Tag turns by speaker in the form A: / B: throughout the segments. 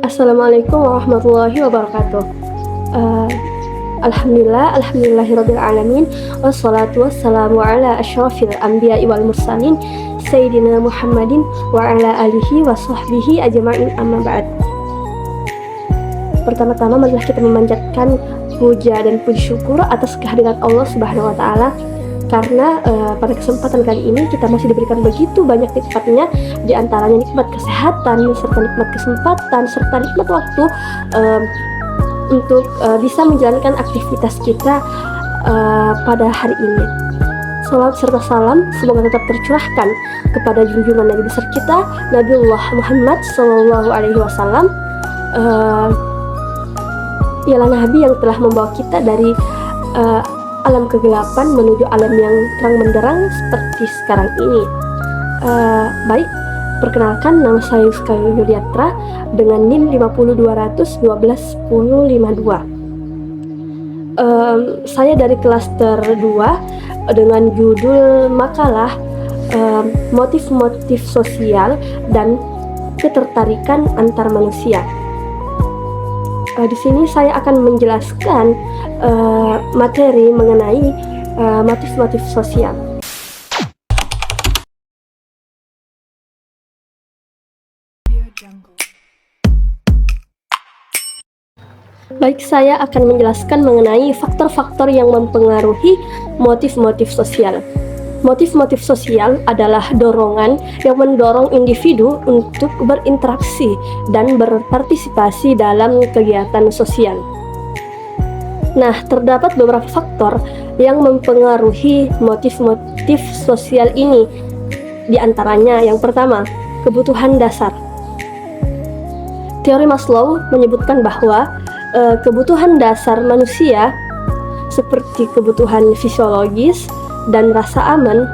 A: Assalamualaikum warahmatullahi wabarakatuh. Alhamdulillahirabbil alamin, wassalatu wassalamu ala asyrafil anbiya'i wal mursalin sayyidina Muhammadin wa ala alihi wa sahbihi ajma'in, amma ba'd. Pertama-tama marilah kita memanjatkan puja dan puji syukur atas kehadiran Allah Subhanahu wa taala, karena pada kesempatan kali ini kita masih diberikan begitu banyak nikmatnya, di antaranya nikmat kesehatan, serta nikmat kesempatan, serta nikmat waktu untuk bisa menjalankan aktivitas kita pada hari ini. Salawat serta salam semoga tetap tercurahkan kepada junjungan Nabi besar kita, Nabiullah Muhammad SAW. Ialah Nabi yang telah membawa kita dari alam kegelapan menuju alam yang terang benderang seperti sekarang ini. Baik, perkenalkan, nama saya Yuska Yuliatra dengan NIM 502121052. Saya dari klaster 2 dengan judul makalah motif-motif sosial dan ketertarikan antar manusia. Di sini saya akan menjelaskan materi mengenai motif-motif sosial. Baik, saya akan menjelaskan mengenai faktor-faktor yang mempengaruhi motif-motif sosial. Motif-motif sosial adalah dorongan yang mendorong individu untuk berinteraksi dan berpartisipasi dalam kegiatan sosial. Nah, terdapat beberapa faktor yang mempengaruhi motif-motif sosial ini. Di antaranya, yang pertama, kebutuhan dasar. Teori Maslow menyebutkan bahwa kebutuhan dasar manusia seperti kebutuhan fisiologis dan rasa aman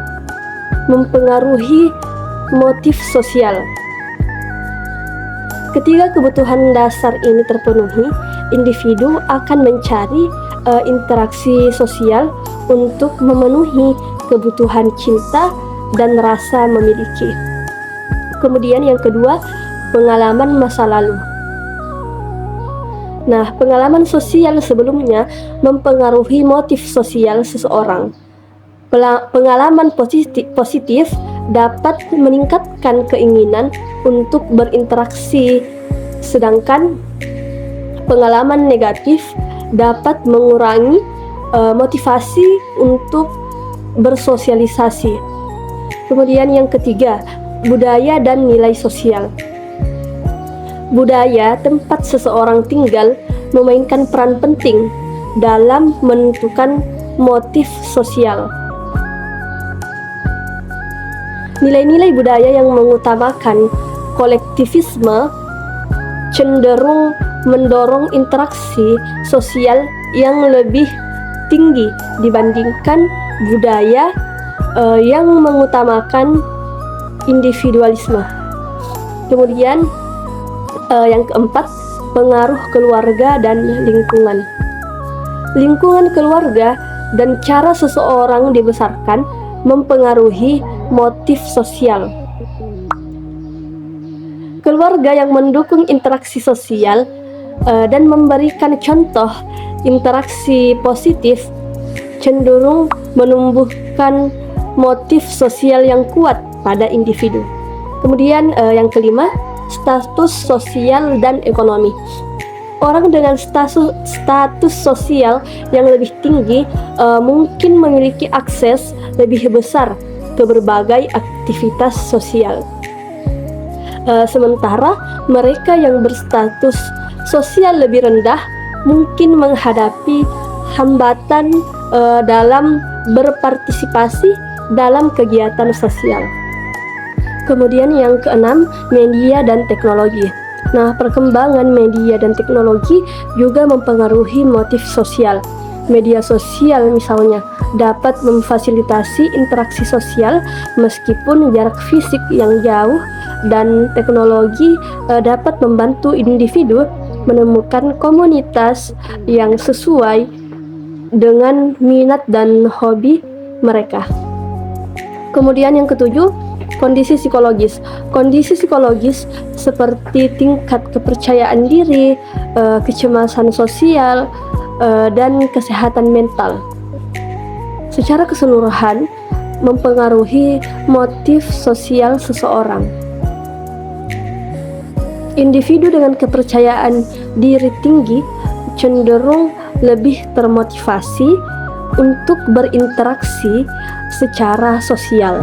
A: mempengaruhi motif sosial. Ketika kebutuhan dasar ini terpenuhi, individu akan mencari interaksi sosial untuk memenuhi kebutuhan cinta dan rasa memiliki. Kemudian yang kedua, pengalaman masa lalu. Nah, pengalaman sosial sebelumnya mempengaruhi motif sosial seseorang. Pengalaman positif dapat meningkatkan keinginan untuk berinteraksi, sedangkan pengalaman negatif dapat mengurangi motivasi untuk bersosialisasi. Kemudian yang ketiga, budaya dan nilai sosial. Budaya tempat seseorang tinggal memainkan peran penting dalam menentukan motif sosial. Nilai-nilai budaya yang mengutamakan kolektivisme cenderung mendorong interaksi sosial yang lebih tinggi dibandingkan budaya yang mengutamakan individualisme. Kemudian yang keempat, pengaruh keluarga dan lingkungan. Lingkungan keluarga dan cara seseorang dibesarkan mempengaruhi motif sosial. Keluarga yang mendukung interaksi sosial dan memberikan contoh interaksi positif cenderung menumbuhkan motif sosial yang kuat pada individu. Kemudian yang kelima, status sosial dan ekonomi. Orang dengan status sosial yang lebih tinggi mungkin memiliki akses lebih besar ke berbagai aktivitas sosial. Sementara mereka yang berstatus sosial lebih rendah mungkin menghadapi hambatan dalam berpartisipasi dalam kegiatan sosial. Kemudian yang keenam, media dan teknologi. Nah, perkembangan media dan teknologi juga mempengaruhi motif sosial. Media sosial misalnya dapat memfasilitasi interaksi sosial meskipun jarak fisik yang jauh, dan teknologi dapat membantu individu menemukan komunitas yang sesuai dengan minat dan hobi mereka. Kemudian yang ketujuh, Kondisi psikologis. Kondisi psikologis seperti tingkat kepercayaan diri, kecemasan sosial, dan kesehatan mental. Secara keseluruhan mempengaruhi motif sosial seseorang. Individu dengan kepercayaan diri tinggi cenderung lebih termotivasi untuk berinteraksi secara sosial.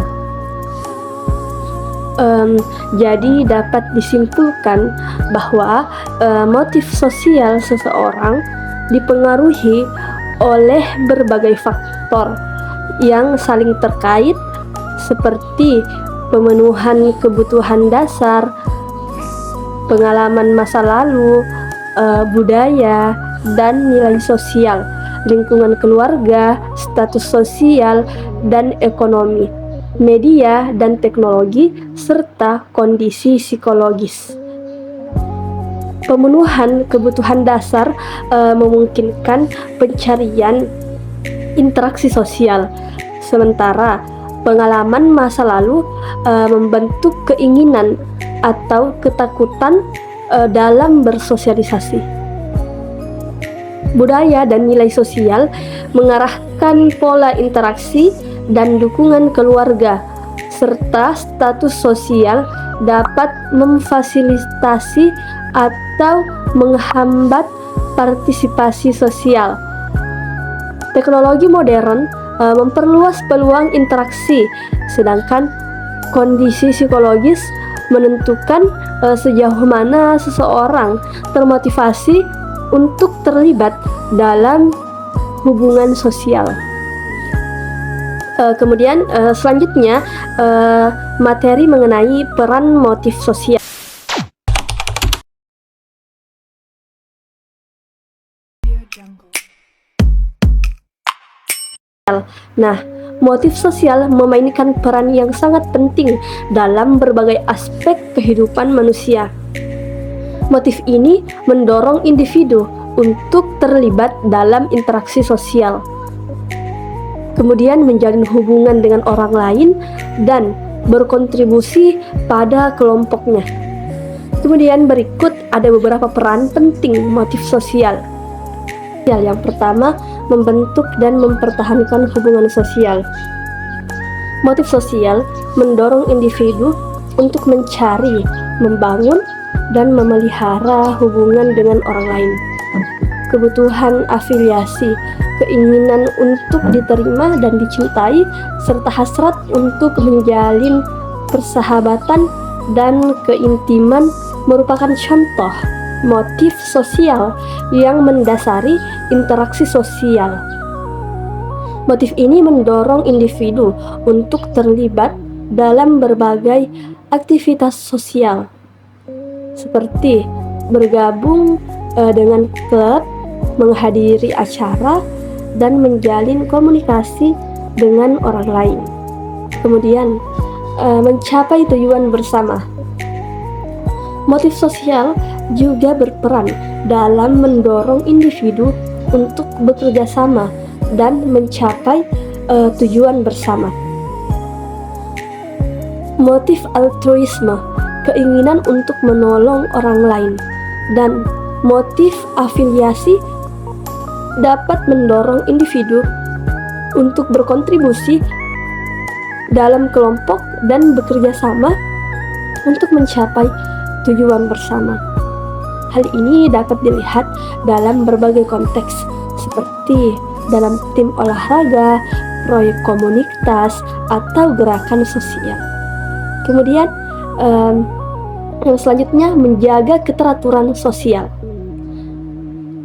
A: Jadi dapat disimpulkan bahwa motif sosial seseorang dipengaruhi oleh berbagai faktor yang saling terkait seperti pemenuhan kebutuhan dasar, pengalaman masa lalu, budaya, dan nilai sosial, lingkungan keluarga, status sosial dan ekonomi, media dan teknologi, serta kondisi psikologis. Pemenuhan kebutuhan dasar memungkinkan pencarian interaksi sosial, sementara pengalaman masa lalu membentuk keinginan atau ketakutan dalam bersosialisasi. Budaya dan nilai sosial mengarahkan pola interaksi dan dukungan keluarga, serta status sosial dapat memfasilitasi atau menghambat partisipasi sosial. Teknologi modern memperluas peluang interaksi, sedangkan kondisi psikologis menentukan sejauh mana seseorang termotivasi untuk terlibat dalam hubungan sosial. Kemudian selanjutnya materi mengenai peran motif sosial. Nah, motif sosial memainkan peran yang sangat penting dalam berbagai aspek kehidupan manusia. Motif ini mendorong individu untuk terlibat dalam interaksi sosial, kemudian menjalin hubungan dengan orang lain dan berkontribusi pada kelompoknya. Kemudian berikut ada beberapa peran penting motif sosial. Yang pertama, membentuk dan mempertahankan hubungan sosial. Motif sosial mendorong individu untuk mencari, membangun, dan memelihara hubungan dengan orang lain. Kebutuhan afiliasi, keinginan untuk diterima dan dicintai, serta hasrat untuk menjalin persahabatan dan keintiman merupakan contoh motif sosial yang mendasari interaksi sosial. Motif ini mendorong individu untuk terlibat dalam berbagai aktivitas sosial, seperti bergabung dengan klub, menghadiri acara, dan menjalin komunikasi dengan orang lain. Kemudian mencapai tujuan bersama. Motif sosial juga berperan dalam mendorong individu untuk bekerja sama dan mencapai tujuan bersama. Motif altruisme, keinginan untuk menolong orang lain, dan motif afiliasi dapat mendorong individu untuk berkontribusi dalam kelompok dan bekerja sama untuk mencapai tujuan bersama. Hal ini dapat dilihat dalam berbagai konteks, seperti dalam tim olahraga, proyek komunitas, atau gerakan sosial. Kemudian yang selanjutnya, menjaga keteraturan sosial.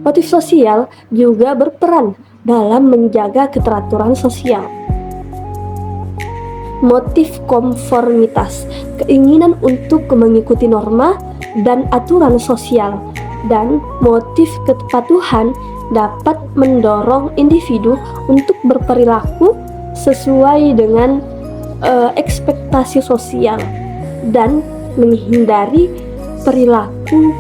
A: Motif sosial juga berperan dalam menjaga keteraturan sosial. Motif konformitas, keinginan untuk mengikuti norma dan aturan sosial, dan motif kepatuhan dapat mendorong individu untuk berperilaku sesuai dengan ekspektasi sosial dan menghindari perilaku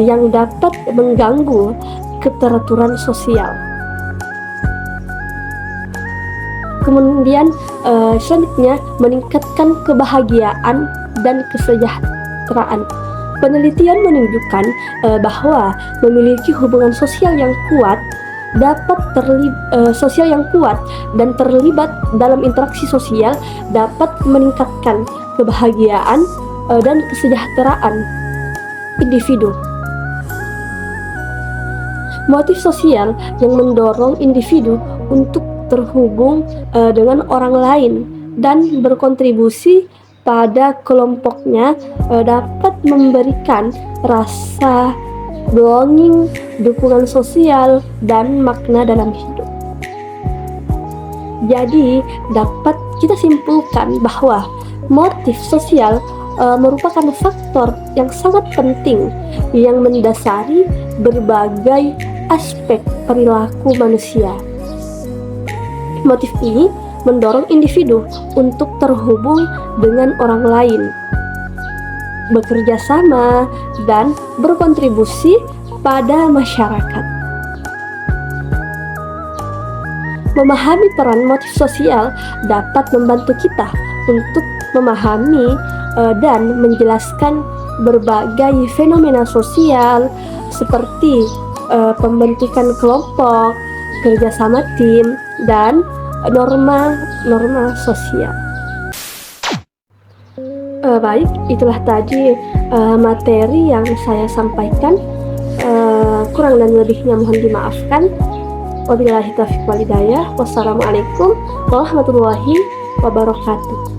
A: yang dapat mengganggu keteraturan sosial. Kemudian selanjutnya meningkatkan kebahagiaan dan kesejahteraan. Penelitian menunjukkan bahwa memiliki hubungan sosial yang kuat dan terlibat dalam interaksi sosial dapat meningkatkan kebahagiaan dan kesejahteraan individu. Motif sosial yang mendorong individu untuk terhubung dengan orang lain dan berkontribusi pada kelompoknya dapat memberikan rasa belonging, dukungan sosial, dan makna dalam hidup. Jadi, dapat kita simpulkan bahwa motif sosial merupakan faktor yang sangat penting yang mendasari berbagai aspek perilaku manusia. Motif ini mendorong individu untuk terhubung dengan orang lain, bekerja sama, dan berkontribusi pada masyarakat. Memahami peran motif sosial dapat membantu kita untuk memahami dan menjelaskan berbagai fenomena sosial seperti pembentukan kelompok, kerjasama tim, dan norma-norma sosial. Baik, itulah tadi materi yang saya sampaikan. Kurang dan lebihnya mohon dimaafkan. Wabillahi taufiq wal hidayah. Wassalamualaikum warahmatullahi wabarakatuh.